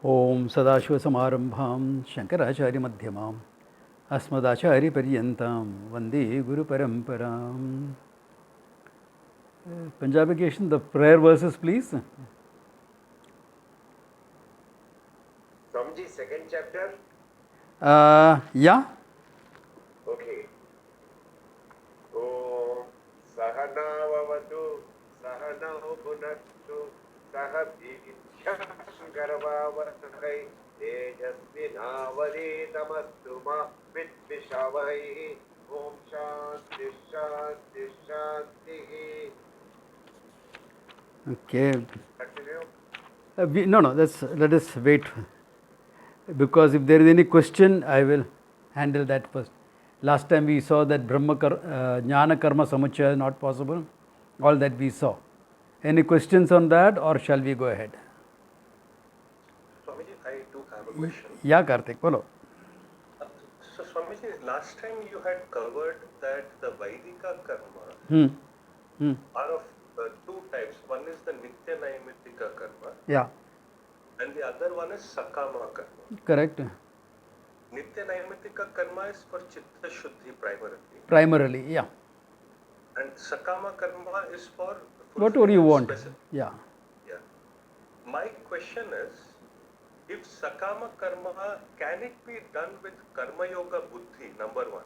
Om Sadashivasamaramabham Shankaracharya Madhyamam Asmadacharya Paryantam Vande Guru Paramparam. Punjabication, the prayer verses, please. Swamiji, second chapter? Yeah. Okay. Om Sahana Vavatu Sahana Bhunaktu Sahabhikshakaravavatai Tejasvinavaditamastu Ma Vitvishavai Om Shanti Shanti Shanti. Okay. Continue. No, let us wait. Because if there is any question, I will handle that first. Last time we saw that Jnana Karma Samuchaya is not possible. All that we saw. Any questions on that, or shall we go ahead? Swamiji, I do have a question. Yeah, Karthik, follow. So Swamiji, last time you had covered that the Vaidika karma are of two types. One is the Nitya Naimitika karma. Yeah. And the other one is Sakama karma. Correct. Nitya Naimitika karma is for Chitta Shuddhi primarily. Primarily, yeah. And Sakama karma is for whatever you want. Yeah. Yeah. My question is, if Sakama karma, can it be done with Karma Yoga Buddhi, number one?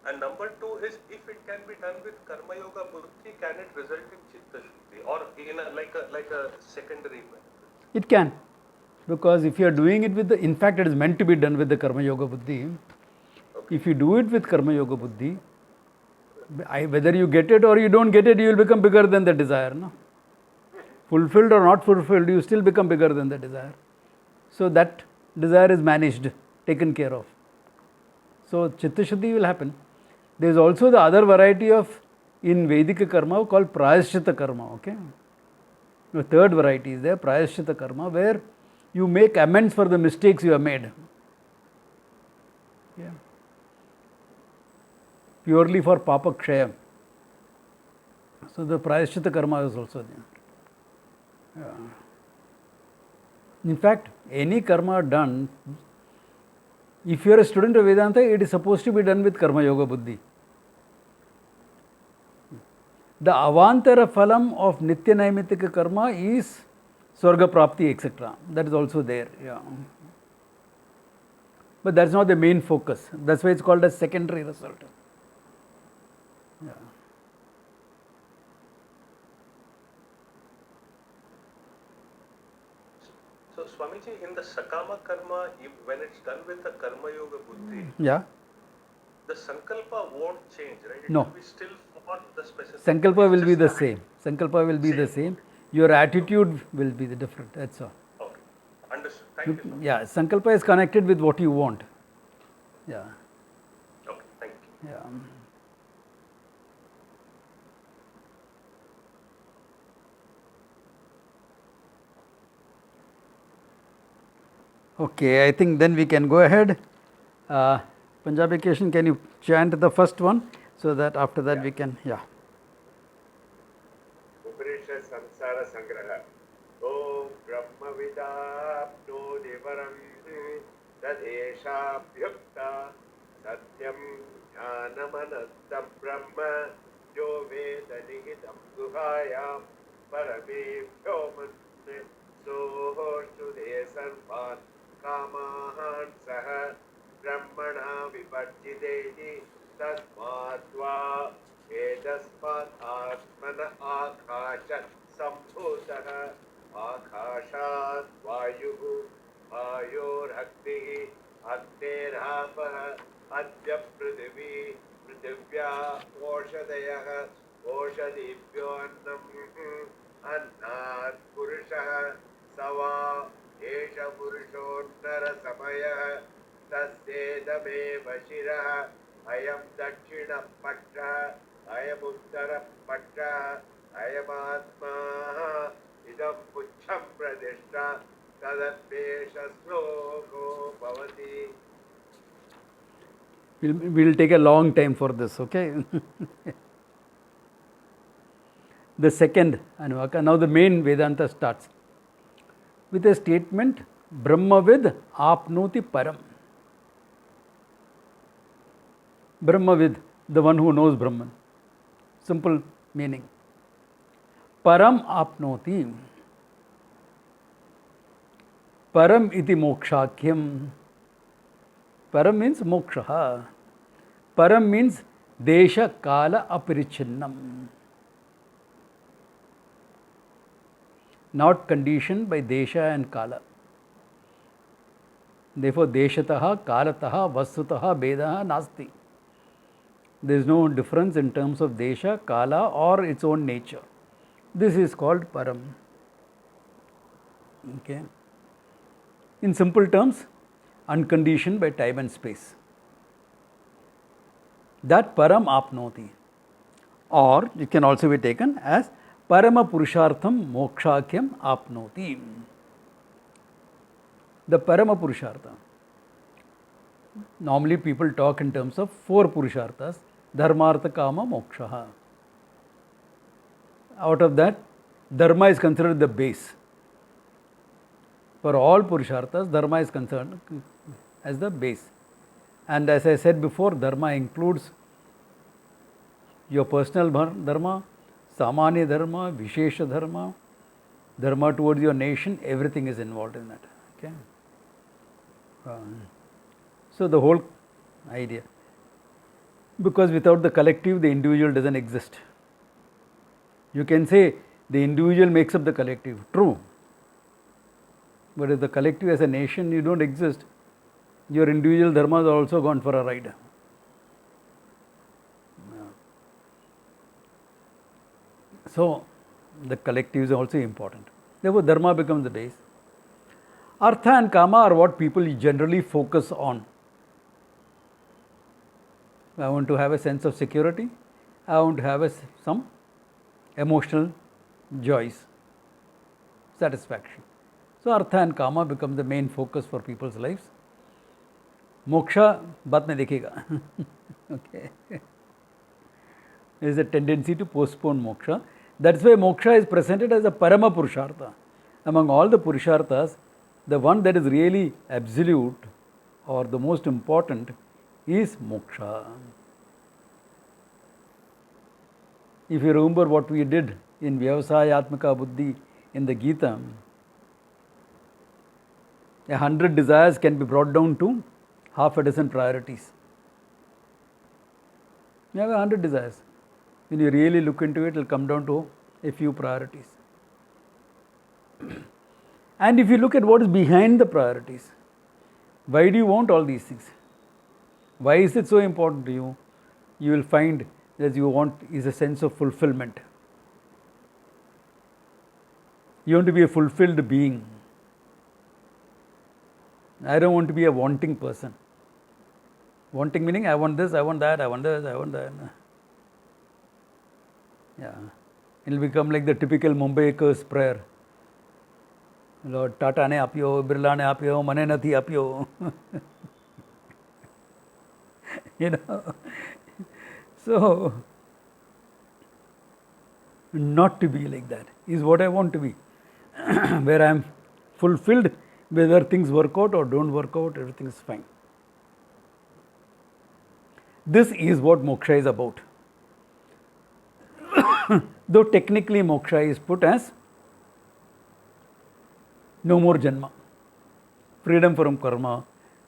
And number two is, if it can be done with Karma Yoga Buddhi, can it result in Chitta Shuddhi or in like a secondary method? It can, because if you are doing it with in fact it is meant to be done with the Karma Yoga Buddhi. Okay. If you do it with Karma Yoga Buddhi, whether you get it or you don't get it, you will become bigger than the desire. No? Fulfilled or not fulfilled, you still become bigger than the desire. So that desire is managed, taken care of. So Chitta Shuddhi will happen. There is also the other variety of in Vedic karma called Prayaschitta karma. Okay. The third variety is there, Prayaschitta karma, where you make amends for the mistakes you have made. Yeah. Purely for Papa Kshaya. So the Prayaschitta karma is also there. Yeah. In fact, any karma done, if you are a student of Vedanta, it is supposed to be done with Karma Yoga Buddhi. The avantara phalam of Nitya Naimitika karma is Swarga Prapti, etc. That is also there. Yeah. But that's not the main focus. That's why it's called a secondary result. Yeah. So Swamiji, in the Sakama karma, when it's done with the Karma Yoga Buddhi, Yeah. the Sankalpa won't change, right? It No. will be still for the specific. Sankalpa will be the same. Sankalpa will be the same. Your attitude will be the different. That's all. Okay. Understood. Thank you. Yeah. Sankalpa is connected with what you want. Yeah. Okay. Thank you. Yeah. Okay, I think then we can go ahead. Punjabication, can you chant the first one so that after that we can, yeah. Upanishad Samsara Sangraha. Om Brahma Vidapno Devaram Tadesha Bhyukta Satyam Jnanamanastam Brahma Jo Veda Nihitam Guhayam Parame Vyomanne Sohortude Sarvan Kamahan Saha Brahmana Viparjidehi Tasmatva Edasmat Atmana Akashat Sambhutah Akashat Vayuhu Vayor Agnihi Agnerapah Adya Prithvi Prithivya Oshadayah Oshadibhyo Annam Annat Purushah Sava Esha Purushottara Samaya Tasedameva Shirah Ayam Dakshina Paksha Ayam Uttara Paksha Ayam Atma Idam Pucham Pradishta Tadapesha Sloko Bhavati. We'll take a long time for this, okay? The second Anuvaka, now the main Vedanta starts with a statement Brahmavid apnoti param. Brahmavid, the one who knows Brahman. Simple meaning. Param apnoti. Param iti mokshakyam. Param means moksha. Param means desha kala apirichinnam. Not conditioned by desha and kala. Therefore, deshataha, kalataha, vasutaha, bedaha nasti. There is no difference in terms of desha, kala or its own nature. This is called param. Okay. In simple terms, unconditioned by time and space. That param apnoti. Or it can also be taken as parama purushartham mokshakyam apnoti. The parama purushartha. Normally people talk in terms of 4 purusharthas: dharmartha, kama, moksha. Out of that, dharma is considered the base. For all purusharthas, dharma is concerned as the base. And as I said before, dharma includes your personal dharma, samanya dharma, vishesha dharma, dharma towards your nation, everything is involved in that. Okay. So the whole idea. Because without the collective, the individual doesn't exist. You can say the individual makes up the collective. True. But if the collective as a nation, you don't exist, your individual dharmas are also gone for a ride. So, the collective is also important. Therefore, dharma becomes the base. Artha and kama are what people generally focus on. I want to have a sense of security. I want to have some emotional joys, satisfaction. So, artha and kama become the main focus for people's lives. Moksha, baat mein dekhega. Okay. There is a tendency to postpone moksha. That's why moksha is presented as a parama purushartha. Among all the purusharthas, the one that is really absolute or the most important is moksha. If you remember what we did in Vyavasayatmaka Buddhi in the Gita, 100 desires can be brought down to half a dozen priorities. You have 100 desires. When you really look into it, it will come down to a few priorities. And if you look at what is behind the priorities, why do you want all these things? Why is it so important to you? You will find that you want is a sense of fulfillment. You want to be a fulfilled being. I don't want to be a wanting person. Wanting meaning I want this, I want that, I want this, I want that. Yeah. It will become like the typical Mumbaiker's prayer. Lord, Tata ne apyo, Birla ne apyo, mane nathi apyo. You know. So, not to be like that is what I want to be. Where I am fulfilled, whether things work out or don't work out, everything is fine. This is what moksha is about. Though technically moksha is put as no more janma, freedom from karma,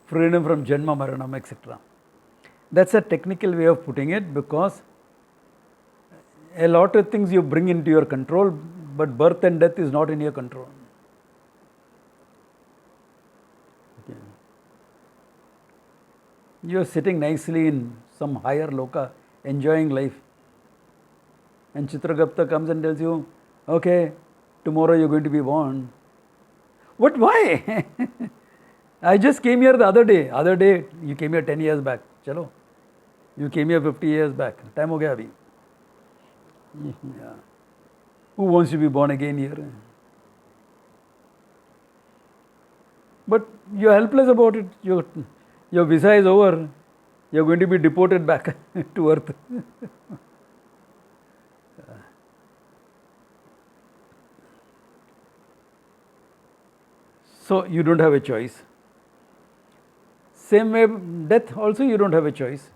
freedom from janma, maranam, etc. That's a technical way of putting it, because a lot of things you bring into your control, but birth and death is not in your control. Okay. You are sitting nicely in some higher loka, enjoying life, and Chitragupta comes and tells you, okay, tomorrow you're going to be born. What? Why? I just came here the other day. Other day, you came here 10 years back. Chalo. You came here 50 years back. Time ho gaya abhi. Yeah. Who wants to be born again here? But you're helpless about it. Your visa is over. You're going to be deported back to earth. So you don't have a choice. Same way, death also you don't have a choice.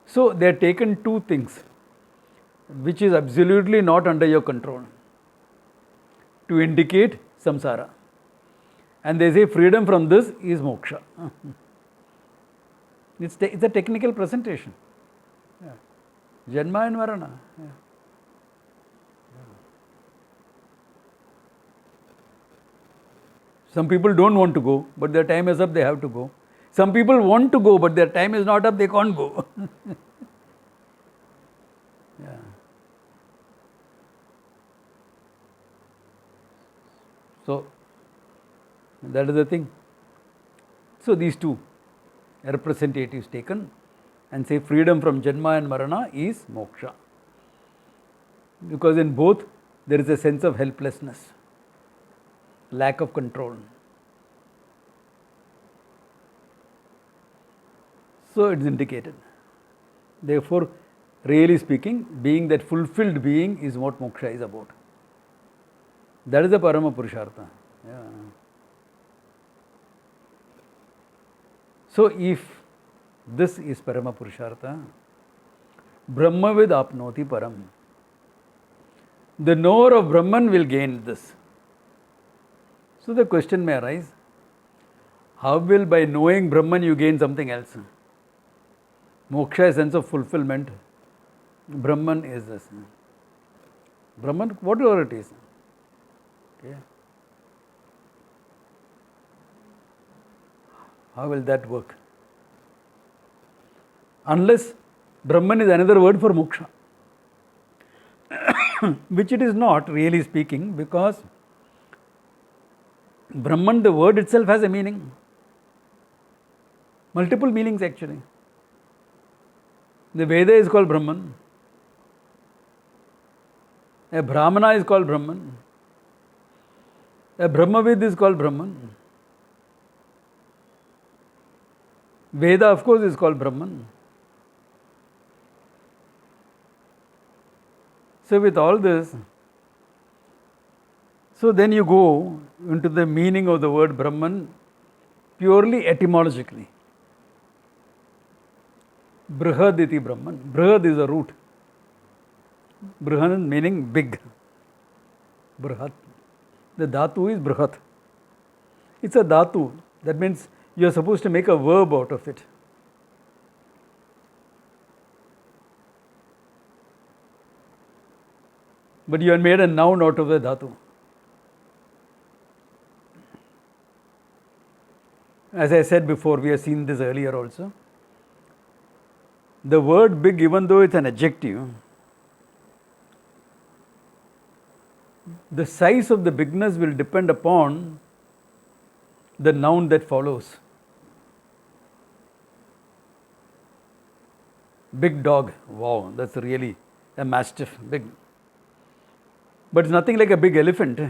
So they are taken two things which is absolutely not under your control to indicate samsara. And they say freedom from this is moksha. It's a technical presentation. Yeah. Janma and Marana. Yeah. Some people don't want to go, but their time is up, they have to go. Some people want to go, but their time is not up, they can't go. Yeah. So, that is the thing. So, these two representatives taken and say freedom from Janma and Marana is moksha. Because in both there is a sense of helplessness, lack of control. So it is indicated. Therefore, really speaking, being that fulfilled being is what moksha is about. That is the Parama Purushartha. Yeah. So if this is Parama Purushartha, Brahmavid apnoti param. The knower of Brahman will gain this. So the question may arise, how will by knowing Brahman you gain something else? Moksha is sense of fulfillment. Brahman is this. Brahman, whatever it is. Okay. How will that work? Unless Brahman is another word for moksha. Which it is not, really speaking, because Brahman, the word itself has a meaning. Multiple meanings actually. The Veda is called Brahman. A Brahmana is called Brahman. A Brahmavid is called Brahman. Veda, of course, is called Brahman. So with all this, so then you go into the meaning of the word Brahman purely etymologically. Brihad iti Brahman. Brihad is a root. Brihad meaning big. Brihat. The dhatu is Brihat. It's a dhatu. That means you are supposed to make a verb out of it. But you have made a noun out of the dhatu. As I said before, we have seen this earlier also. The word big, even though it's an adjective, the size of the bigness will depend upon the noun that follows. Big dog, wow, that's really a mastiff, big. But it's nothing like a big elephant.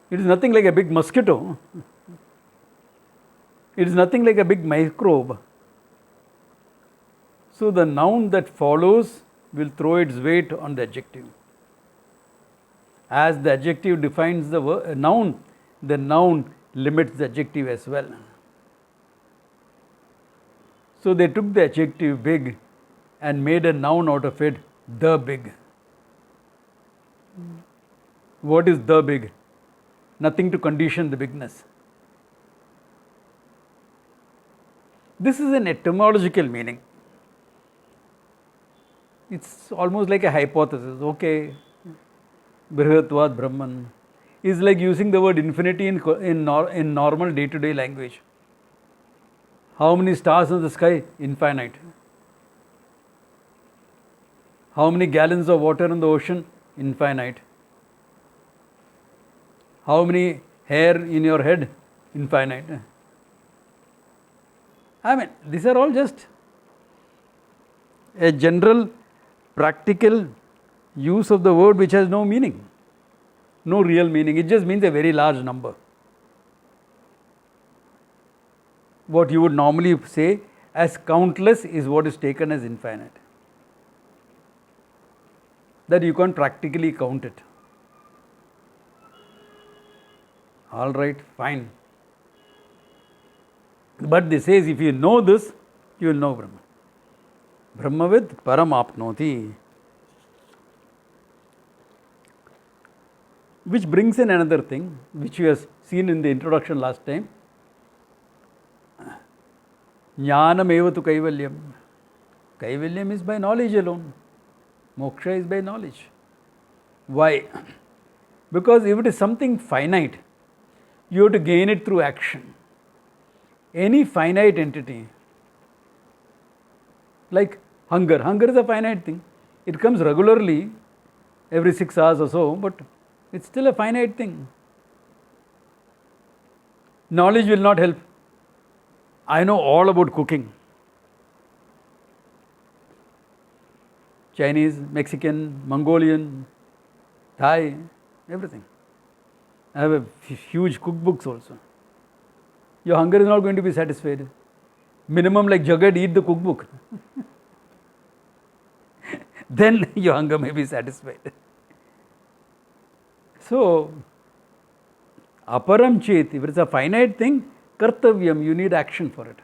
It is nothing like a big mosquito. It is nothing like a big microbe. So the noun that follows will throw its weight on the adjective. As the adjective defines the noun limits the adjective as well. So they took the adjective big and made a noun out of it, the big. What is the big? Nothing to condition the bigness. This is an etymological meaning. It's almost like a hypothesis. Okay, Brihatvad Brahman is like using the word infinity in normal day-to-day language. How many stars in the sky? Infinite. How many gallons of water in the ocean? Infinite. How many hair in your head? Infinite. I mean, these are all just a general practical use of the word which has no meaning, no real meaning. It just means a very large number. What you would normally say as countless is what is taken as infinite. That you can't practically count it. All right, fine. But this says, if you know this, you will know Brahman. Brahmavid param apnoti. Which brings in another thing, which we have seen in the introduction last time. Jnanam eva tu kaivalyam. Kaivalyam is by knowledge alone. Moksha is by knowledge. Why? Because if it is something finite, you have to gain it through action. Any finite entity, like hunger. Hunger is a finite thing. It comes regularly, every 6 hours or so, but it's still a finite thing. Knowledge will not help. I know all about cooking. Chinese, Mexican, Mongolian, Thai, everything. I have a huge cookbooks also. Your hunger is not going to be satisfied. Minimum like Jagat, eat the cookbook. Then your hunger may be satisfied. So, aparam chet, if it's a finite thing, kartavyam, you need action for it.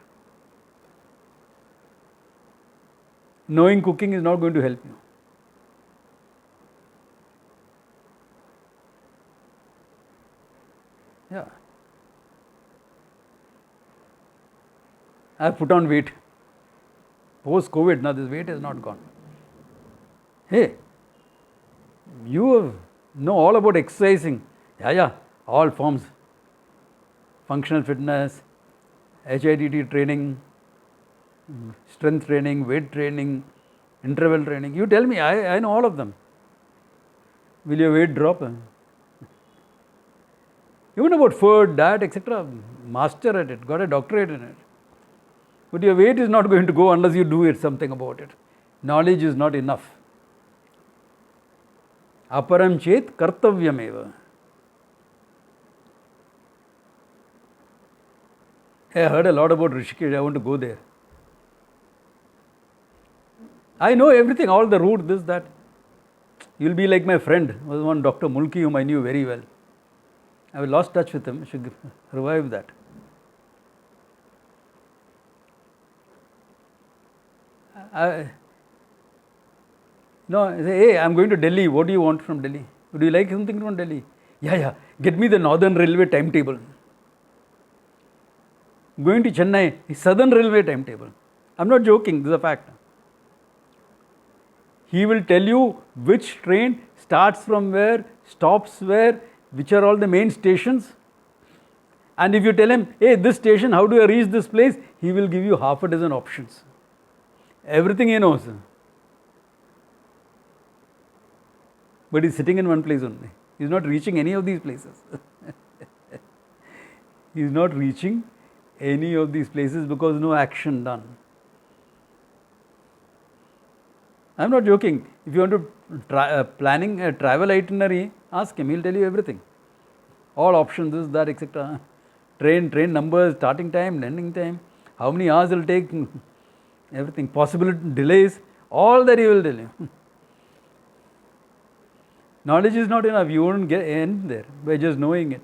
Knowing cooking is not going to help you. Yeah. I have put on weight. Post-COVID, now this weight is not gone. Hey, you know all about exercising. Yeah, all forms. Functional fitness, HIIT training, strength training, weight training, interval training. You tell me, I know all of them. Will your weight drop? Even about food, diet, etc. Master at it, got a doctorate in it. But your weight is not going to go unless you do something about it. Knowledge is not enough. Aparam chet kartavyam eva. I heard a lot about Rishikesh. I want to go there. I know everything, all the route, this, that. You'll be like my friend, was one Dr. Mulki, whom I knew very well. I have lost touch with him. I should revive that. No, I say, hey, I'm going to Delhi. What do you want from Delhi? Do you like something from Delhi? Yeah. Get me the Northern Railway timetable. Going to Chennai, Southern Railway timetable. I'm not joking, this is a fact. He will tell you which train starts from where, stops where, which are all the main stations. And if you tell him, hey, this station, how do I reach this place? He will give you half a dozen options. Everything he knows. But he's sitting in one place only. He's not reaching any of these places. He's not reaching any of these places because no action done. I'm not joking. If you want to planning a travel itinerary, ask him. He'll tell you everything. All options, this, that, etc. Train numbers, starting time, ending time, how many hours it will take, everything. Possible delays, all that he will tell you. Knowledge is not enough. You won't end there by just knowing it.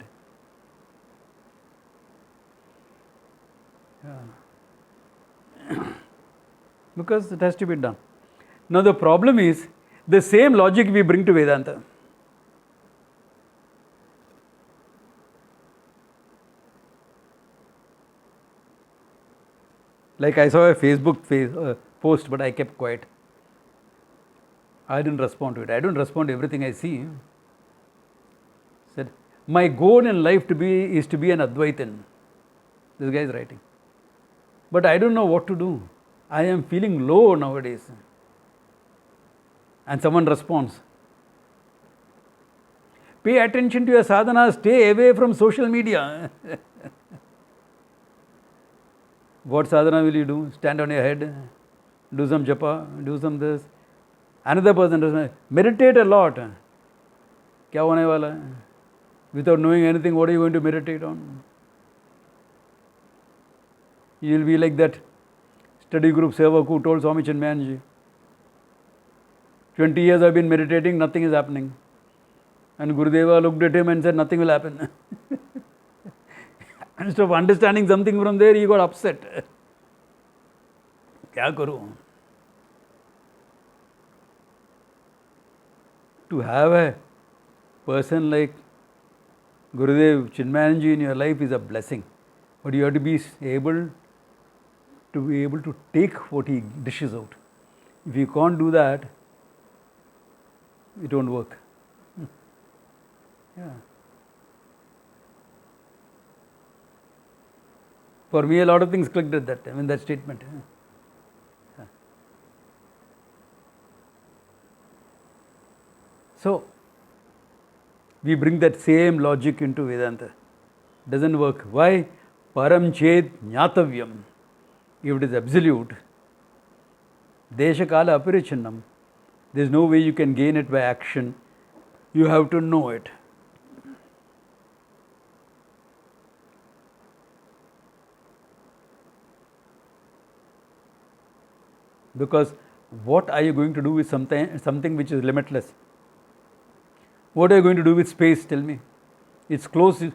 Yeah. Because it has to be done. Now the problem is, the same logic we bring to Vedanta. Like I saw a Facebook post, but I kept quiet. I didn't respond to it. I don't respond to everything I see. Said, my goal in life is to be an Advaitin. This guy is writing. But I don't know what to do. I am feeling low nowadays. And someone responds, pay attention to your sadhana, stay away from social media. What sadhana will you do? Stand on your head, do some japa, do some this. Another person does meditate a lot. Kya hone wala hai? Without knowing anything, what are you going to meditate on? You will be like that study group sevak who told Swami Chinmayanji, 20 years I've been meditating, nothing is happening. And Gurudeva looked at him and said, nothing will happen. Instead of understanding something from there, he got upset. Kya karu? To have a person like Gurudev Chinmayanji in your life is a blessing. But you have to be able to take what he dishes out. If you can't do that, it won't work. Yeah. For me, a lot of things clicked at that time in that statement. Yeah. So, we bring that same logic into Vedanta. Doesn't work. Why? Param chet jnatavyam. If it is absolute, desha kala aparichinnam, there is no way you can gain it by action. You have to know it. Because what are you going to do with something which is limitless? What are you going to do with space? Tell me. It's close. The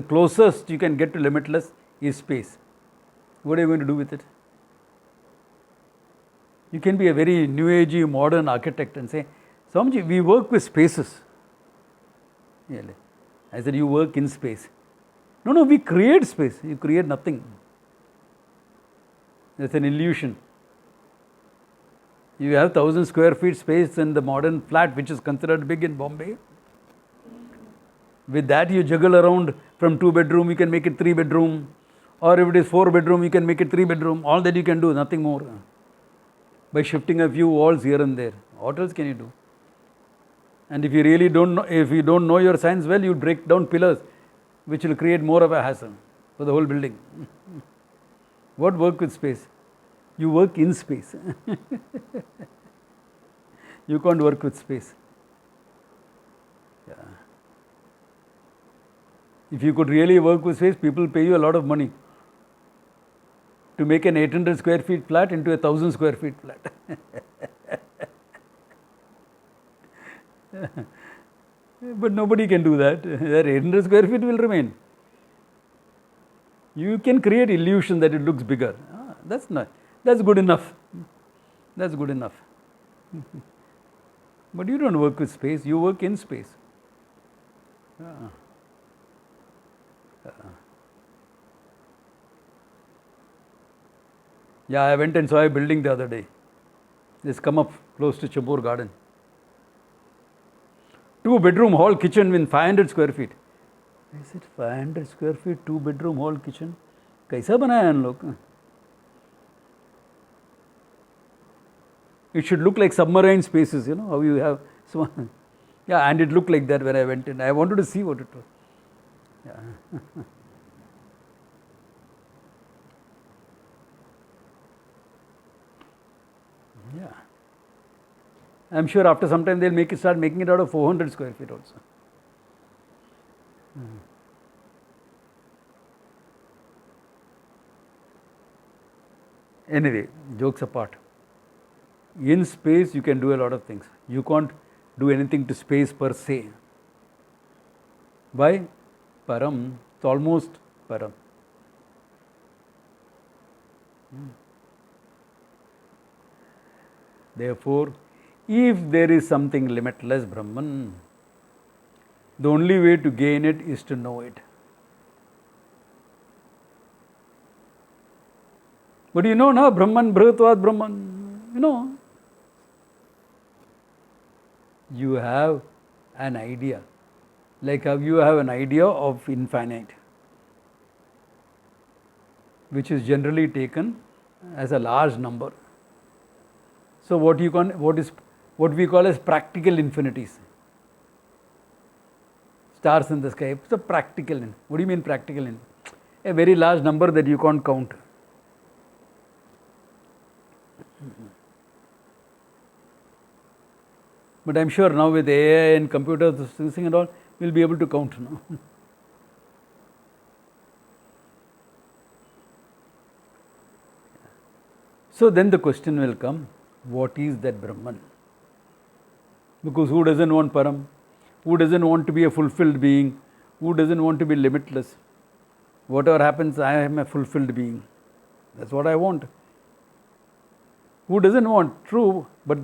closest you can get to limitless is space. What are you going to do with it? You can be a very new agey modern architect and say, Swamiji, we work with spaces. Really. I said, you work in space. No, we create space. You create nothing. That's an illusion. You have 1,000 square feet space in the modern flat, which is considered big in Bombay. With that, you juggle around from 2-bedroom, you can make it 3-bedroom. Or if it is 4-bedroom, you can make it 3-bedroom. All that you can do, nothing more. By shifting a few walls here and there. What else can you do? And if you really don't know, if you don't know your science well, you break down pillars, which will create more of a hassle for the whole building. What work with space? You work in space. You can't work with space. Yeah. If you could really work with space, people pay you a lot of money to make an 800 square feet flat into a 1,000 square feet flat. But nobody can do that. That 800 square feet will remain. You can create illusion that it looks bigger. That's good enough. That's good enough. But you don't work with space, you work in space. Yeah, I went and saw a building the other day. It's come up close to Chambur Garden. 2-bedroom hall kitchen with 500 square feet. I said, 500 square feet, 2-bedroom hall kitchen? Kaisa banaya in log? It should look like submarine spaces, you know, how you have. Yeah, and it looked like that when I went in. I wanted to see what it was. Yeah. Yeah. I'm sure after some time they'll start making it out of 400 square feet also. Anyway, jokes apart. In space, you can do a lot of things. You can't do anything to space per se. Why? Param. It's almost Param. Therefore, if there is something limitless Brahman, the only way to gain it is to know it. But you know, na, Brahman, Bhratvad Brahman, you know. You have an idea, like how you have an idea of infinite, which is generally taken as a large number. So what we call as practical infinities, stars in the sky. It's a practical. What do you mean practical? A very large number that you can't count. But I'm sure now with AI and computers and all, we'll be able to count now. So then the question will come, what is that Brahman? Because who doesn't want Param? Who doesn't want to be a fulfilled being? Who doesn't want to be limitless? whatever happens, I am a fulfilled being. That's what I want. Who doesn't want? True, but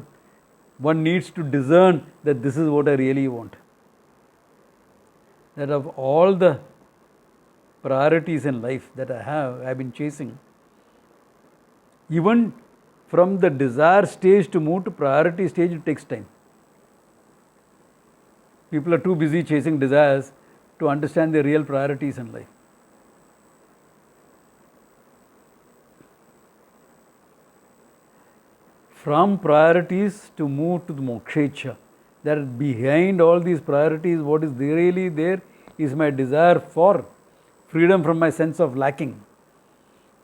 one needs to discern that this is what I really want. That of all the priorities in life that I've been chasing, even from the desire stage to move to priority stage, it takes time. People are too busy chasing desires to understand their real priorities in life. From priorities to move to the mokshecha. That behind all these priorities, what is really there is my desire for freedom from my sense of lacking,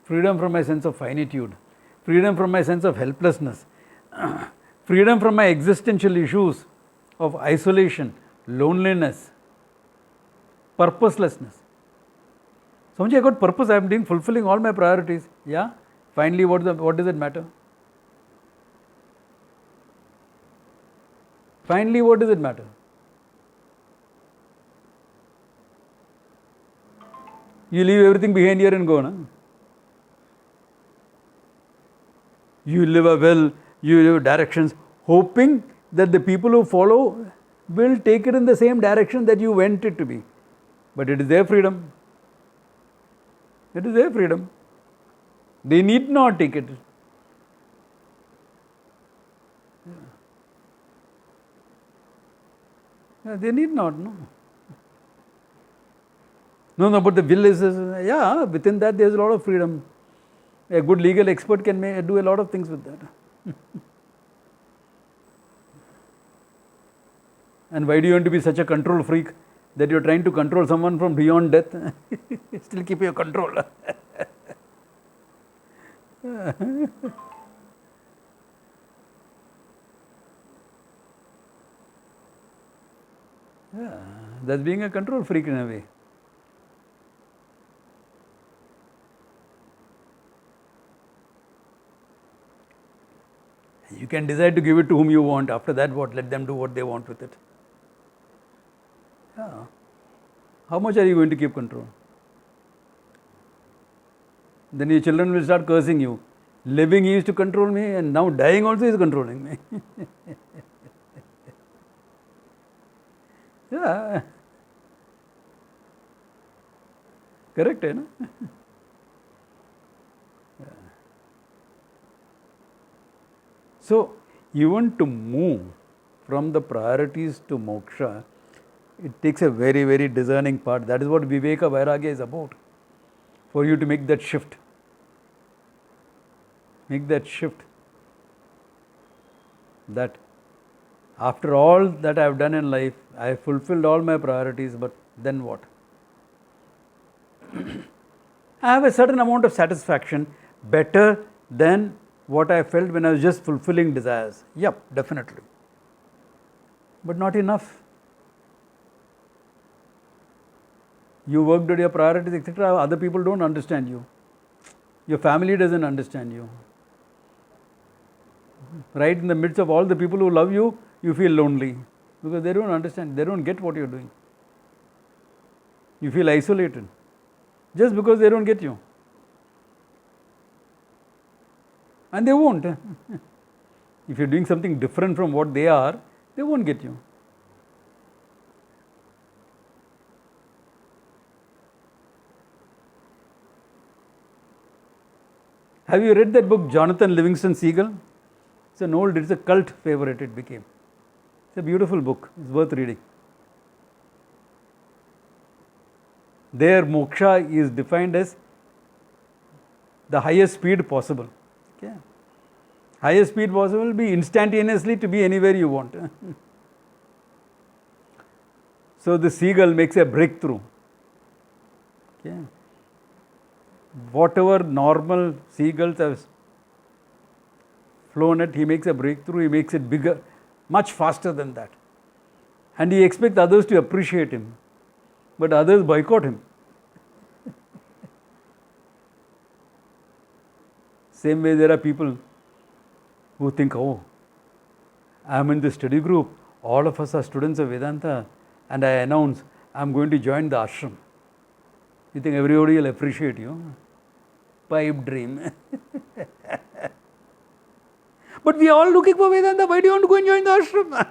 freedom from my sense of finitude, freedom from my sense of helplessness, freedom from my existential issues of isolation, loneliness, purposelessness. Swamiji, I got purpose, I am fulfilling all my priorities. Yeah? Finally, what does it matter? Finally, what does it matter? You leave everything behind here and go, no? You live a well, you live directions, hoping that the people who follow will take it in the same direction that you went it to be. But it is their freedom. It is their freedom. They need not take it. Yeah, they need not, no. No, but the will is, yeah, within that there is a lot of freedom. A good legal expert can do a lot of things with that. And why do you want to be such a control freak that you are trying to control someone from beyond death? Still keep your control. Yeah, that's being a control freak in a way. You can decide to give it to whom you want. After that, what? Let them do what they want with it. Yeah. How much are you going to keep control? Then your children will start cursing you. Living he used to control me, and now dying also is controlling me. Yeah. Correct, eh? No? Yeah. So, even to move from the priorities to moksha, it takes a very, very discerning part. That is what Viveka Vairagya is about. For you to make that shift. Make that shift. That after all that I have done in life, I have fulfilled all my priorities, but then what? I have a certain amount of satisfaction, better than what I felt when I was just fulfilling desires. Yep, definitely. But not enough. You worked at your priorities, etc. Other people don't understand you. Your family doesn't understand you. Right in the midst of all the people who love you, you feel lonely because they don't understand, they don't get what you're doing. You feel isolated just because they don't get you. And they won't. If you're doing something different from what they are, they won't get you. Have you read that book, Jonathan Livingston Seagull? It's a cult favorite it became. It's a beautiful book. It's worth reading. There, moksha is defined as the highest speed possible. Okay? Highest speed possible will be instantaneously to be anywhere you want. So the seagull makes a breakthrough. Okay? Whatever normal seagulls have flown at, he makes a breakthrough, he makes it bigger, much faster than that. And he expects others to appreciate him. But others boycott him. Same way there are people who think, oh, I am in the study group, all of us are students of Vedanta, and I announce I am going to join the ashram. You think everybody will appreciate you? Pipe dream. But we are all looking for Vedanta. Why do you want to go and join the ashram?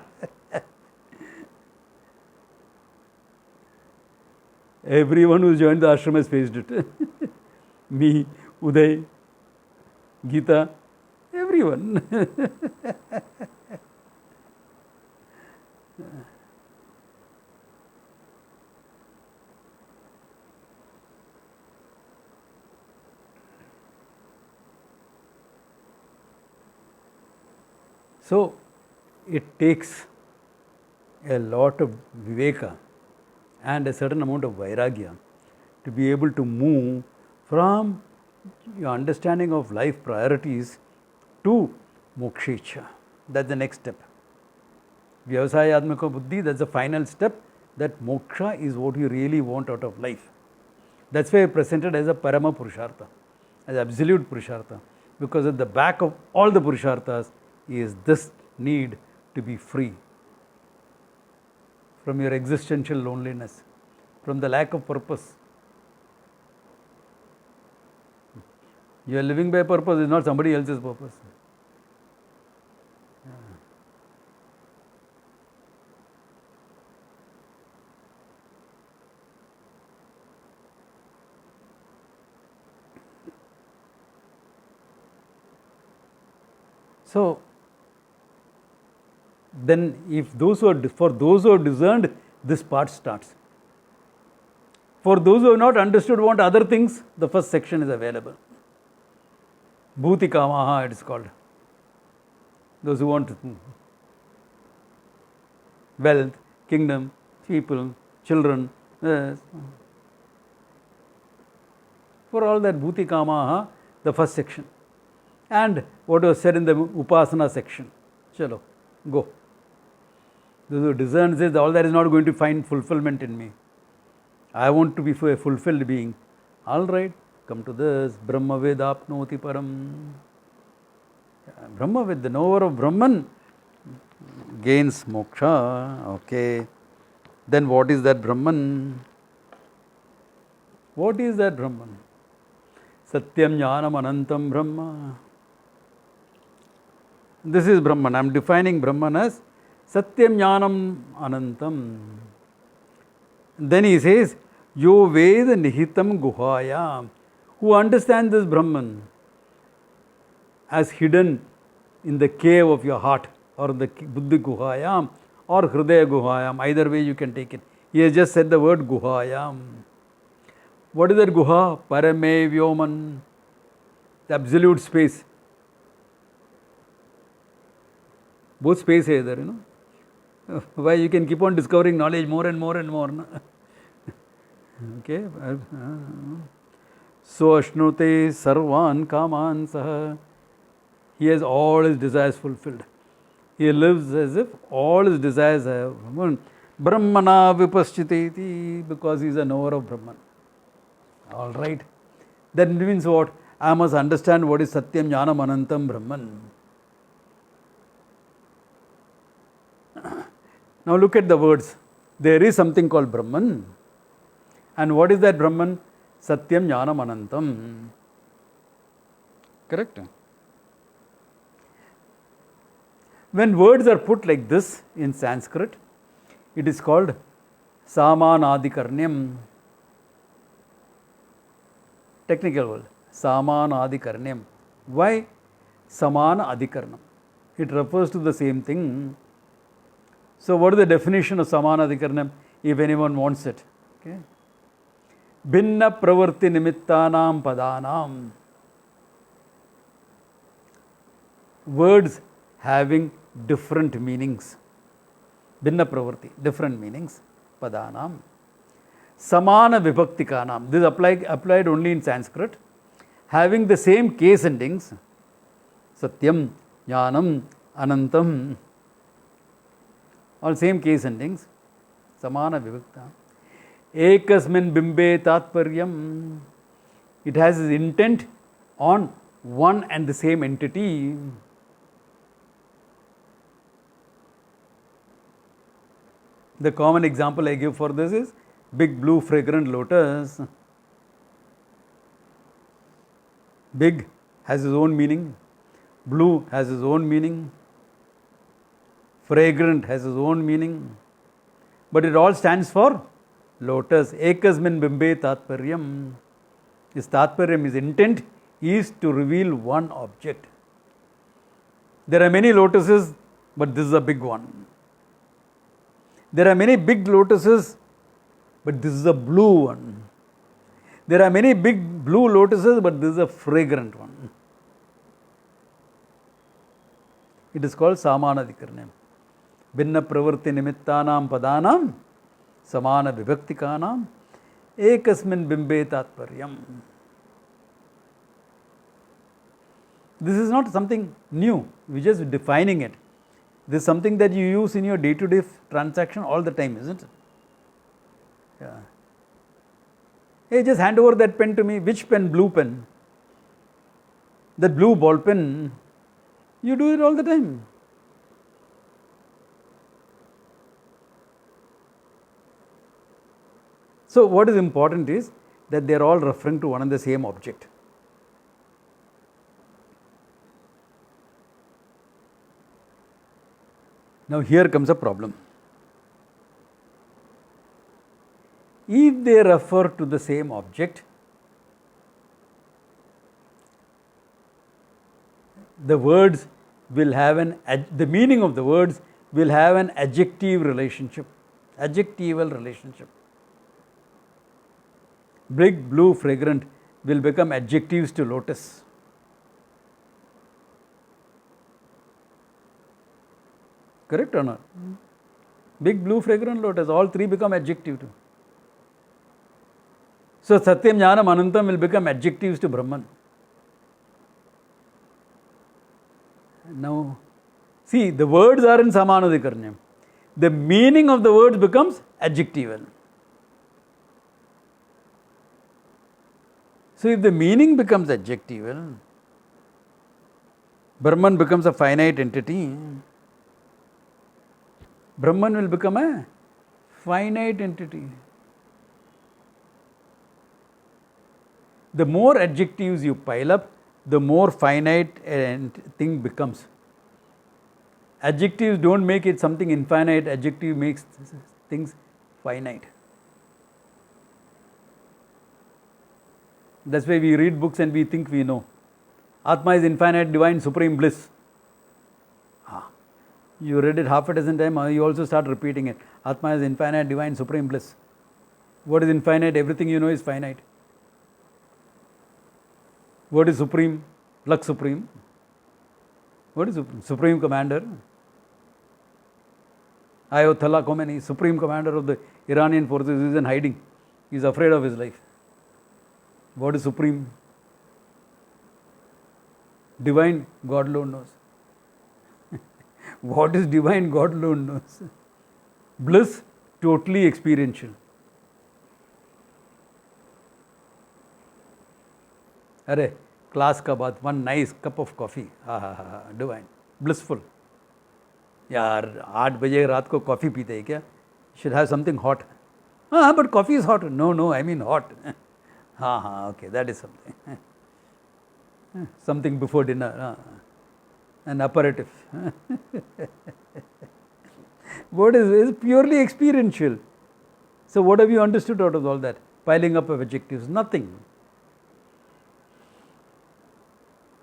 Everyone who's joined the ashram has faced it. Me, Uday, Geeta, everyone. So, it takes a lot of viveka and a certain amount of vairagya to be able to move from your understanding of life priorities to mokshecha. That's the next step. Vyavasayatmaka buddhi, that's the final step, that moksha is what you really want out of life. That's why I presented as a parama purushartha, as absolute purushartha, because at the back of all the purusharthas is this need to be free from your existential loneliness, from the lack of purpose. You are living by purpose, it's not somebody else's purpose. So, then if for those who have discerned, this part starts. For those who have not understood, want other things, the first section is available. Bhuti Kamaha, it is called. Those who want wealth, kingdom, people, children. Yes. For all that Bhuti Kamaha, the first section. And what was said in the Upasana section. Chalo, go. Those who discern says all that is not going to find fulfillment in me. I want to be a fulfilled being. All right, come to this. Brahma Vedapnoti Param. Brahma Ved, the knower of Brahman, gains moksha. Okay. Then what is that Brahman? What is that Brahman? Satyam Jnanam Anantam Brahma. This is Brahman. I am defining Brahman as Satyam Jnanam Anantam. Then he says, Yo Veda Nihitam Guhaya. Who understands this Brahman as hidden in the cave of your heart, or the Buddhi Guhayam, or Hridaya Guhayam. Either way you can take it. He has just said the word Guhayam. What is that Guha? Parame Vyoman. The absolute space. Both space hai idhar, you know. Why you can keep on discovering knowledge more and more and more. No? Okay. So Ashnute Sarvan Kaman Saha. He has all his desires fulfilled. He lives as if all his desires have. Brahmana Vipaschiteti, because he is a knower of Brahman. All right. That means what? I must understand what is Satyam Jnanam Anantam Brahman. Now look at the words. There is something called Brahman. And what is that Brahman? Satyam Jnanam Anantam. Correct? When words are put like this in Sanskrit, it is called Samanadikarnyam. Technical word. Samanadikarnyam. Why Samana Adhikarnam? It refers to the same thing. So what is the definition of Samanadikarnam, if anyone wants it? Okay. Bhinna pravarti nimittanam padanam. Words having different meanings. Bhinna pravarti, different meanings. Padanam. Samana vibhaktikanam. This is applied only in Sanskrit. Having the same case endings. Satyam, Jnanam, Anantam. All same case endings. Samana vibhakta. Ekasmin bimbe tatparyam. It has its intent on one and the same entity. The common example I give for this is big blue fragrant lotus. Big has its own meaning. Blue has its own meaning. Fragrant has its own meaning. But it all stands for lotus. Ekasmin bimbe tatparyam. His tatparyam, his intent is to reveal one object. There are many lotuses, but this is a big one. There are many big lotuses, but this is a blue one. There are many big blue lotuses, but this is a fragrant one. It is called Samanadhikaranyam. Binna pravarti nimittanam padanam samana vibhaktikanam ekasmin bimbe tatparyam. This is not something new. We're just defining it. This is something that you use in your day-to-day transaction all the time, isn't it? Yeah. Hey, just hand over that pen to me. Which pen? Blue pen. That blue ball pen. You do it all the time. So what is important is that they are all referring to one and the same object. Now here comes a problem. If they refer to the same object, the words will have the meaning of the words will have an adjectival relationship. Big, blue, fragrant will become adjectives to lotus. Correct or not? Big, blue, fragrant lotus, all three become adjective too. So Satyam, Jnanam, Anantam will become adjectives to Brahman. Now, see, the words are in Samanadhikaranyam. The meaning of the words becomes adjectival. So if the meaning becomes adjectival, Brahman becomes a finite entity. Brahman will become a finite entity. The more adjectives you pile up, the more finite thing becomes. Adjectives don't make it something infinite, adjective makes things finite. That's why we read books and we think we know. Atma is infinite, divine, supreme bliss. You read it half a dozen times, you also start repeating it. Atma is infinite, divine, supreme bliss. What is infinite? Everything you know is finite. What is supreme? Lux supreme. What is supreme? Supreme commander. Ayatollah Khomeini, supreme commander of the Iranian forces, is in hiding. He is afraid of his life. What is supreme? Divine, God alone knows. What is divine? God alone knows. Bliss, totally experiential. Arey, class ka baad, one nice cup of coffee. Divine, blissful. यार 8 बजे रात को coffee पीते हैं क्या? Should have something hot. But coffee is hot. No, I mean hot. Okay, that is something. Something before dinner. An aperitif. What is purely experiential. So what have you understood out of all that? Piling up of adjectives? Nothing.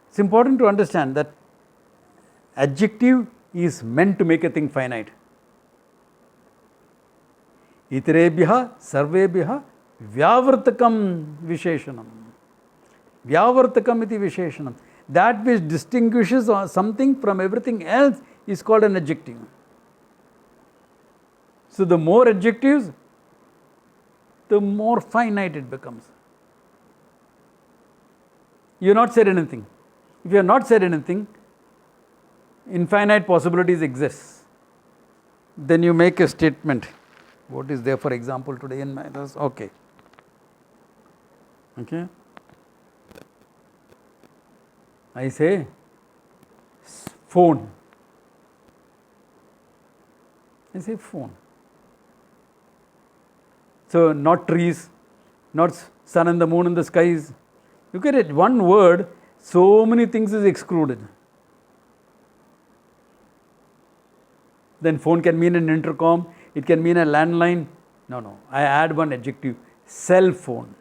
It's important to understand that adjective is meant to make a thing finite. Itirebhya sarvebhya vyavartakam visheshanam. Vyavartakam iti visheshanam. That which distinguishes something from everything else is called an adjective. So the more adjectives, the more finite it becomes. You have not said anything. If you have not said anything, infinite possibilities exist. Then you make a statement. What is there, for example, today in my class? Okay. I say phone. I say phone. So not trees, not sun and the moon and the skies. Look at it. One word So many things is excluded. Then phone can mean an intercom, it can mean a landline. No. I add one adjective, cell phone.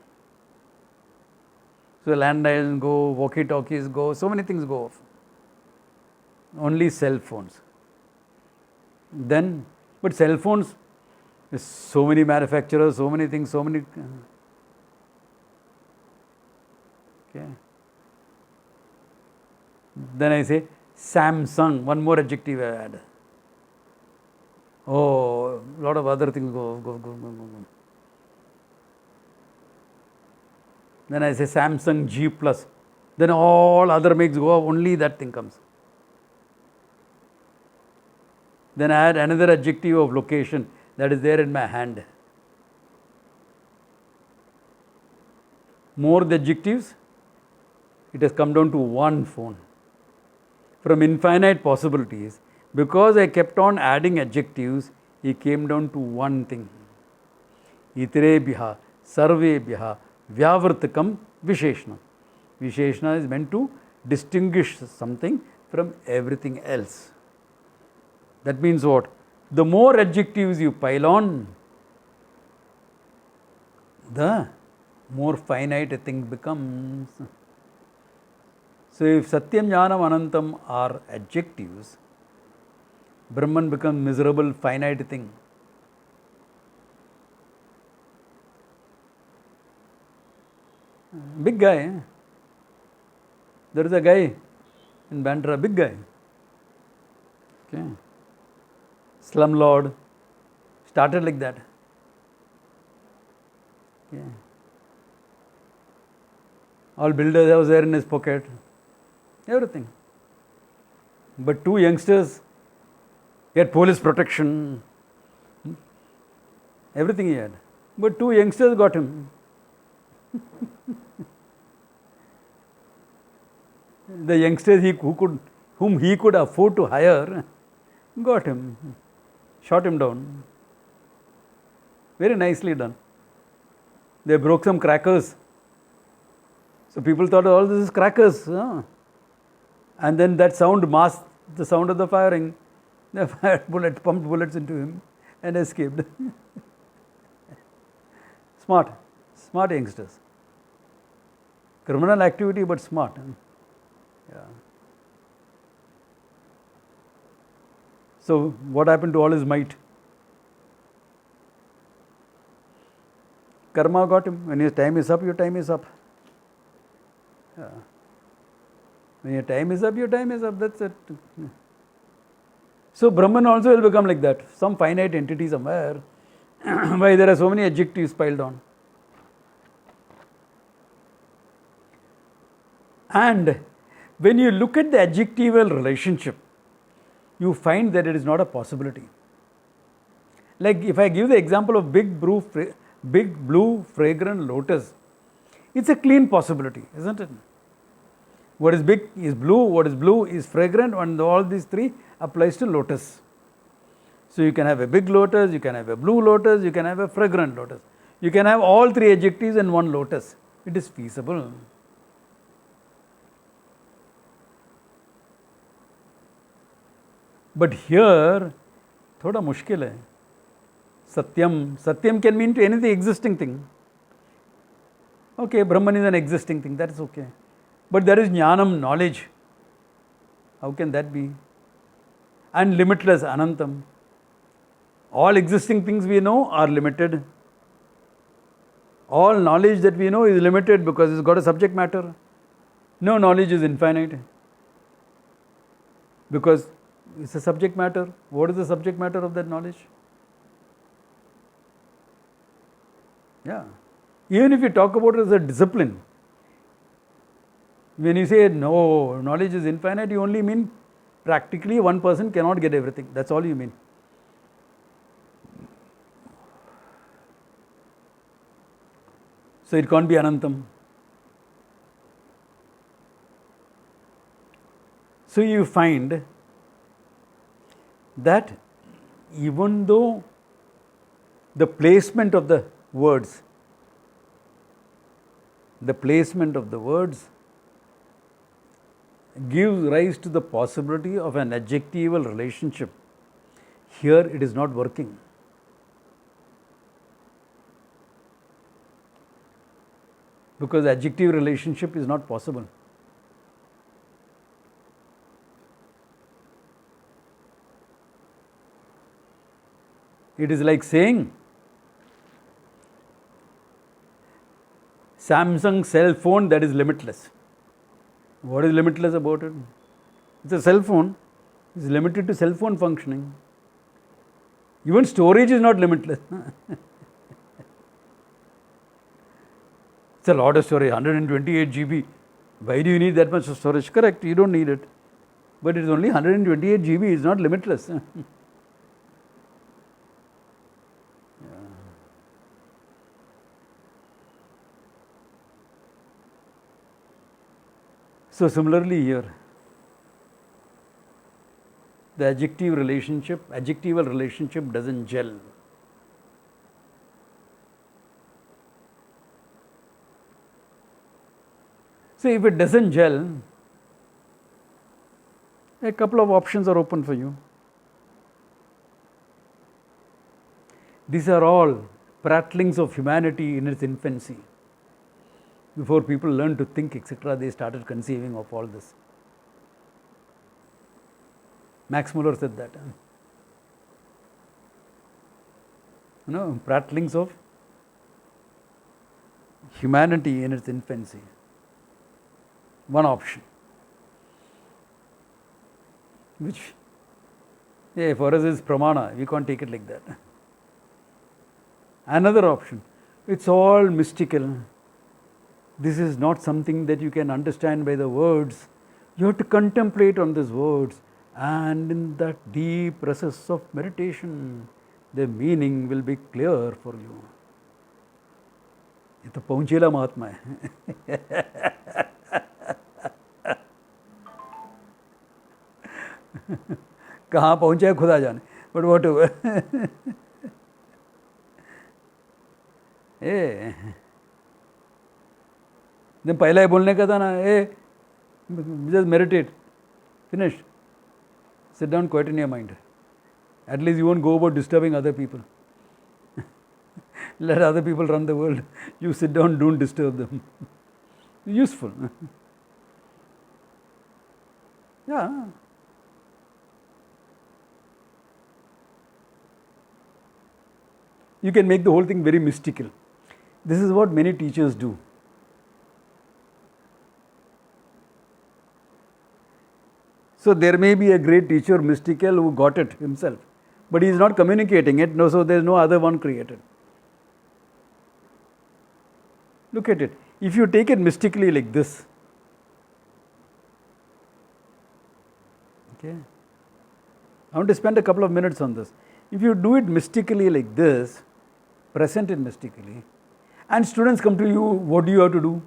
So landlines go, walkie-talkies go, so many things go off. Only cell phones. Then, but cell phones, so many manufacturers, so many things, so many. Okay. Then I say Samsung, one more adjective I add. Oh, a lot of other things go. Then I say Samsung G Plus. Then all other makes go off, only that thing comes. Then I add another adjective of location that is there in my hand. More the adjectives, it has come down to one phone. From infinite possibilities, because I kept on adding adjectives, it came down to one thing. Itirebhya, sarvebhya, vyavartakam, visheshna. Visheshna is meant to distinguish something from everything else. That means what? The more adjectives you pile on, the more finite a thing becomes. So if Satyam, Jnanam, Anantam are adjectives, Brahman becomes miserable, finite thing. Big guy. Eh? There is a guy in Bandra, big guy. Okay. Slumlord. Started like that. Okay. All builders was there in his pocket. Everything. But two youngsters, he had police protection. Everything he had. But two youngsters got him. The youngsters whom he could afford to hire, got him. Shot him down. Very nicely done. They broke some crackers. So people thought all this is crackers. Huh? And then that sound masked the sound of the firing. They fired pumped bullets into him and escaped. Smart youngsters. Criminal activity, but smart. Yeah. So what happened to all his might? Karma got him. When his time is up, your time is up. Yeah. When your time is up, your time is up. That's it. So Brahman also will become like that. Some finite entity somewhere. Why there are so many adjectives piled on. And when you look at the adjectival relationship, you find that it is not a possibility. Like if I give the example of big blue fragrant lotus, it's a clean possibility, isn't it? What is big is blue, what is blue is fragrant, and all these three applies to lotus. So you can have a big lotus, you can have a blue lotus, you can have a fragrant lotus. You can have all three adjectives in one lotus. It is feasible. But here, thoda mushkil hai. Satyam can mean to anything existing thing. Okay, Brahman is an existing thing, that is okay. But there is jnanam, knowledge. How can that be? And limitless, anantam. All existing things we know are limited. All knowledge that we know is limited because it's got a subject matter. No knowledge is infinite. Because it's a subject matter. What is the subject matter of that knowledge? Yeah. Even if you talk about it as a discipline, when you say no, knowledge is infinite, you only mean practically one person cannot get everything. That's all you mean. So it can't be anantam. So you find that even though the placement of the words gives rise to the possibility of an adjectival relationship. Here it is not working. Because adjective relationship is not possible. It is like saying Samsung cell phone that is limitless. What is limitless about it? It's a cell phone. It's limited to cell phone functioning. Even storage is not limitless. It's a lot of storage, 128 GB. Why do you need that much storage? Correct, you don't need it. But it's only 128 GB, it's not limitless. So similarly here, the adjectival relationship doesn't gel. So if it doesn't gel, a couple of options are open for you. These are all prattlings of humanity in its infancy. Before people learned to think, etc., they started conceiving of all this. Max Muller said that. Prattlings of humanity in its infancy. One option. Which, for us is pramana, we can't take it like that. Another option, it's all mystical. This is not something that you can understand by the words. You have to contemplate on these words, and in that deep process of meditation, the meaning will be clear for you. ये तो पहुंचेला महात्मा है. कहाँ पहुंचे खुदा जाने. But whatever. पहला ही बोलने का था ना, just meditate, finished, sit down, quiet in your mind. At least you won't go about disturbing other people. Let other people run the world. You sit down, don't disturb them. Useful. Yeah. You can make the whole thing very mystical. This is what many teachers do. So there may be a great teacher, mystical, who got it himself, but he is not communicating it, so there is no other one created. Look at it. If you take it mystically like this, okay, I want to spend a couple of minutes on this. If you do it mystically like this, present it mystically, and students come to you, what do you have to do?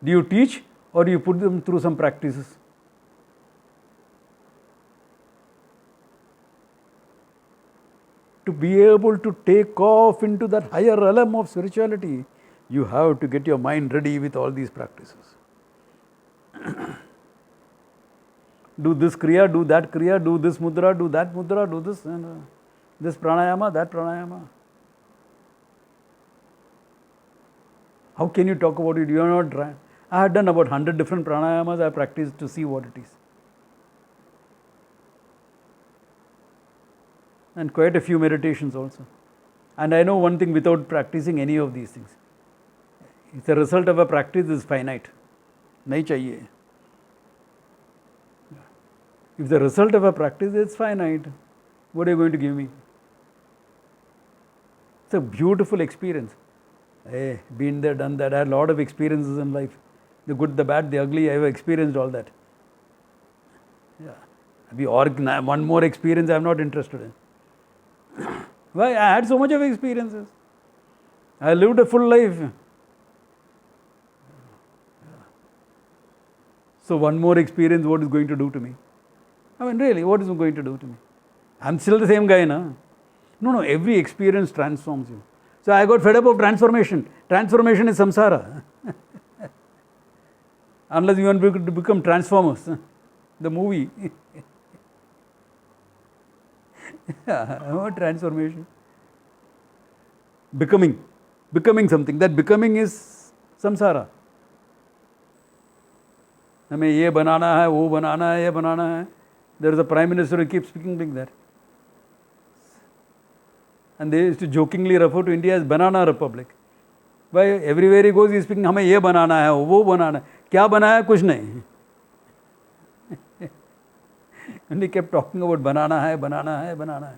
Do you teach, or do you put them through some practices? To be able to take off into that higher realm of spirituality, you have to get your mind ready with all these practices. Do this kriya, do that kriya, do this mudra, do that mudra, do this, and this pranayama, that pranayama. How can you talk about it? You are not trying. I had done about 100 different pranayamas. I practiced to see what it is. And quite a few meditations also. And I know one thing, without practicing any of these things, if the result of a practice is finite, nahi chahiye. If the result of a practice is finite, what are you going to give me? It's a beautiful experience. Hey, been there, done that. I had a lot of experiences in life. The good, the bad, the ugly, I have experienced all that. Yeah. One more experience I am not interested in. Why? I had so much of experiences. I lived a full life. So one more experience, what is going to do to me? I mean, really, what is it going to do to me? I'm still the same guy, na? No, every experience transforms you. So I got fed up of transformation. Transformation is samsara. Unless you want to become Transformers, the movie. Transformation. Becoming something. That becoming is samsara. हमें ये बनाना है, वो बनाना है, ये बनाना है. There is a prime minister who keeps speaking like that. And they used to jokingly refer to India as banana republic. Why everywhere he goes he is speaking, हमें ये बनाना है, वो बनाना है. क्या बनाया? कुछ नहीं. And he kept talking about banana hai, banana hai, banana hai.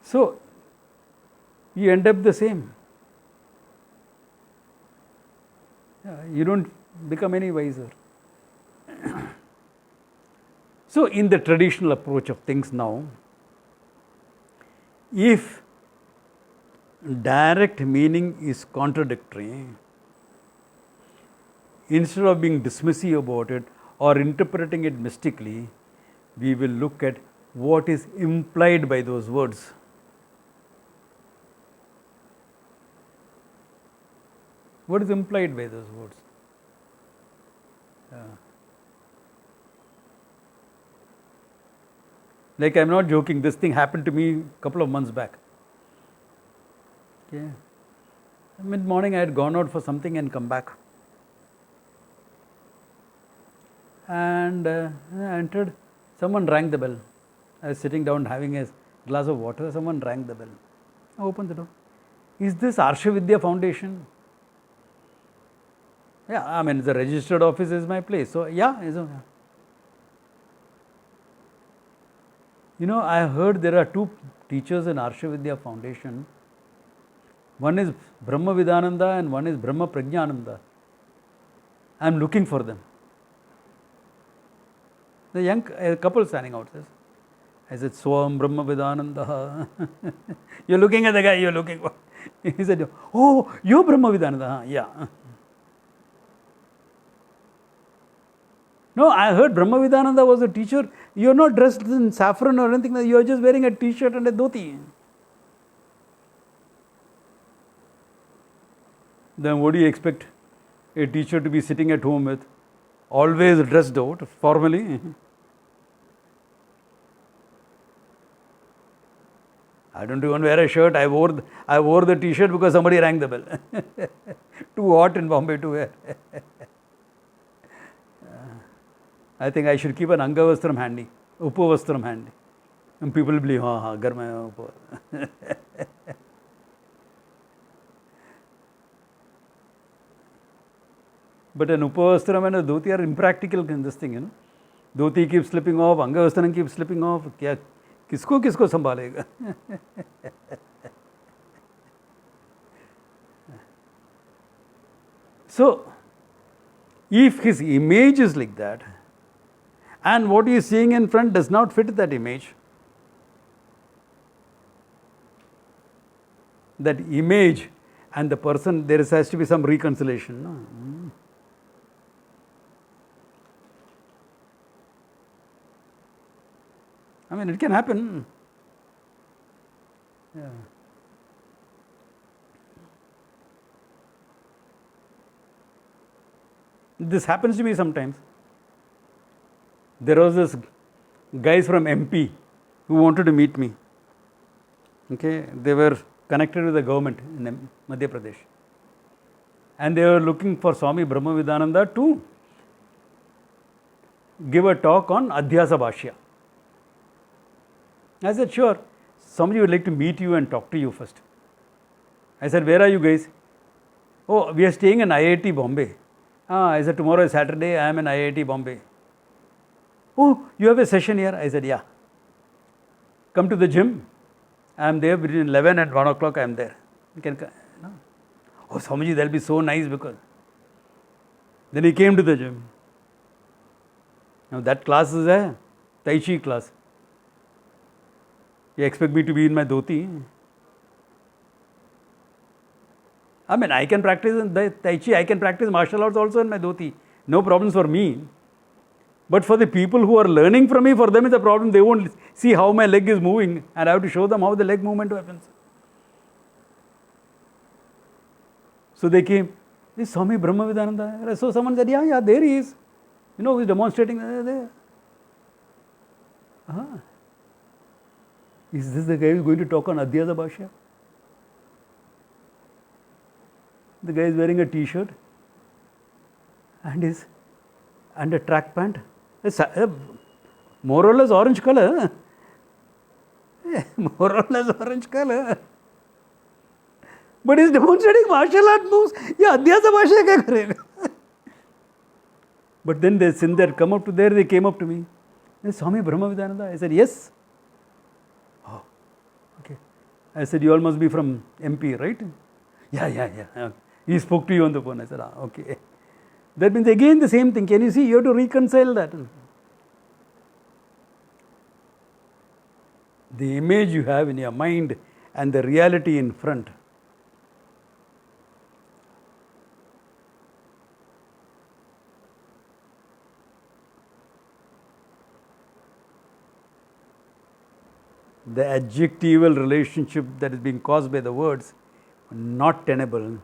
So, you end up the same. You don't become any wiser. So, in the traditional approach of things now, if direct meaning is contradictory, instead of being dismissive about it or interpreting it mystically, we will look at what is implied by those words. What is implied by those words? Like, I am not joking, this thing happened to me a couple of months back. Okay. Mid-morning I had gone out for something and come back. And I entered, someone rang the bell. I was sitting down having a glass of water, someone rang the bell. I opened the door. Is this Arsha Vidya Foundation? Yeah, I mean, the registered office is my place. So, yeah. You know, I heard there are two teachers in Arsha Vidya Foundation. One is Brahma Vidananda and one is Brahma Prajnananda. I am looking for them. The young couple standing out says, I said, Swam Brahma Vidananda. You're looking at the guy you're looking for. He said, oh, you're Brahma Vidananda. Yeah. No, I heard Brahma Vidananda was a teacher. You're not dressed in saffron or anything. You're just wearing a t-shirt and a dhoti. Then what do you expect a teacher to be sitting at home with? Always dressed out, formally. I don't even wear a shirt. I wore the t-shirt because somebody rang the bell. Too hot in Bombay to wear. I think I should keep an Angavastram handy, Upavastram handy. And people will believe, garma hai. But an Upavastram and a dhoti are impractical in this thing, you know. Dhoti keeps slipping off, Angavastram keeps slipping off. Kisko sambhalega? So, if his image is like that, and what he is seeing in front does not fit that image, that image and the person, there has to be some reconciliation. No? I mean, it can happen. Yeah. This happens to me sometimes. There was this guys from MP who wanted to meet me. Okay, they were connected with the government in Madhya Pradesh. And they were looking for Swami Brahma Vidananda to give a talk on Adhyasa Bhashya. I said, sure, somebody would like to meet you and talk to you first. I said, where are you guys? Oh, we are staying in IIT Bombay. I said, tomorrow is Saturday, I am in IIT Bombay. Oh, you have a session here? I said, yeah. Come to the gym. I am there between 11 and 1 o'clock, I am there. You can come. No? Oh, Swamiji, that will be so nice because. Then he came to the gym. Now that class is a Tai Chi class. You expect me to be in my dhoti? I mean, I can practice in the Tai Chi, I can practice martial arts also in my dhoti. No problems for me. But for the people who are learning from me, for them is a problem. They won't see how my leg is moving and I have to show them how the leg movement happens. So they came, this Swami Brahmavidananda. So someone said, yeah, there he is. He's demonstrating there. Is this the guy who's going to talk on Adhyasa Bhashya? The guy is wearing a t-shirt and a track pant. It's more or less orange color. More or less orange color. But he's demonstrating martial art moves. Yeah, Adhyasa Bhashya kya karega? But then they came up to me. Swami Brahmavidananda. I said, yes. Oh, okay. I said, you all must be from MP, right? Yeah. He spoke to you on the phone. I said, okay. That means again the same thing. Can you see? You have to reconcile that. The image you have in your mind and the reality in front. The adjectival relationship that is being caused by the words, not tenable.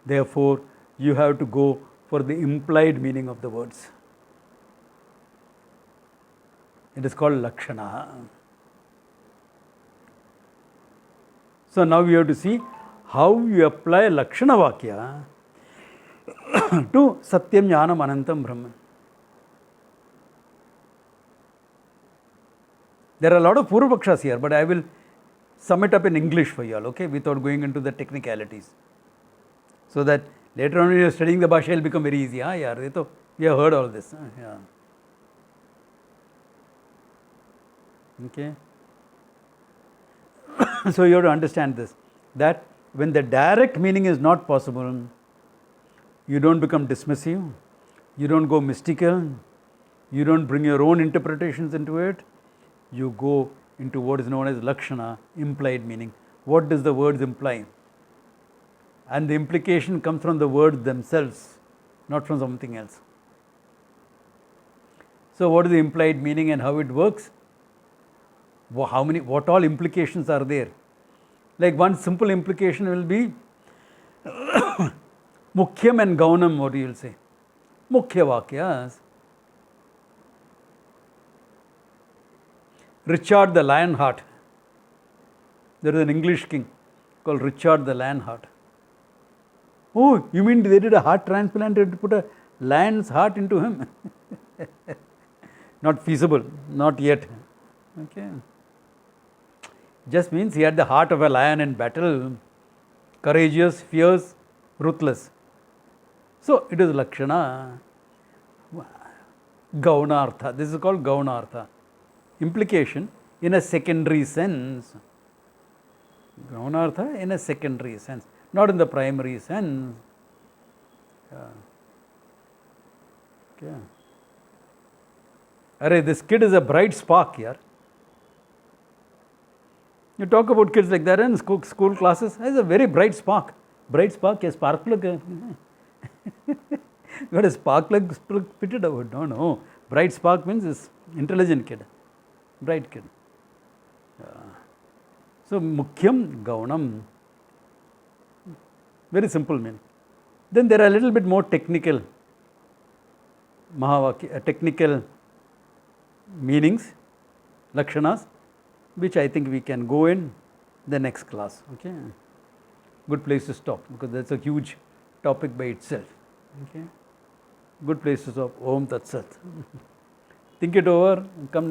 Therefore, you have to go for the implied meaning of the words. It is called Lakshana. So now we have to see how you apply Lakshana Vakya to Satyam Jnanam Anantam Brahman. There are a lot of Purvapakshas here, but I will sum it up in English for you all, okay, without going into the technicalities. So that later on when you are studying the Bhasha, it will become very easy. We have heard all this. Yeah. Okay. So you have to understand this, that when the direct meaning is not possible, you don't become dismissive, you don't go mystical, you don't bring your own interpretations into it. You go into what is known as Lakshana, implied meaning. What does the words imply? And the implication comes from the words themselves, not from something else. So what is the implied meaning and how it works? What all implications are there? Like one simple implication will be Mukhyam and Gaunam, what you will say? Mukhya Vakyas. Richard the Lionheart. There is an English king called Richard the Lionheart. Oh, you mean they did a heart transplant to put a lion's heart into him? Not feasible, not yet. Okay. Just means he had the heart of a lion in battle, courageous, fierce, ruthless. So it is Lakshana. Gaunartha. This is called Gaunartha. Implication in a secondary sense. Gaunartha in a secondary sense, not in the primary sense. Okay. Arey, this kid is a bright spark here. You talk about kids like that in school classes. He's a very bright spark. Bright spark, a spark plug. Got a spark plug fitted out. No. Bright spark means this intelligent kid. Bright kid. So, Mukhyam Gaunam. Very simple meaning. Then there are a little bit more technical Mahavakya, technical meanings, Lakshanas, which I think we can go in the next class. Okay. Good place to stop because that's a huge topic by itself. Okay. Good place to stop. Om Tat Sat. Think it over. Come next.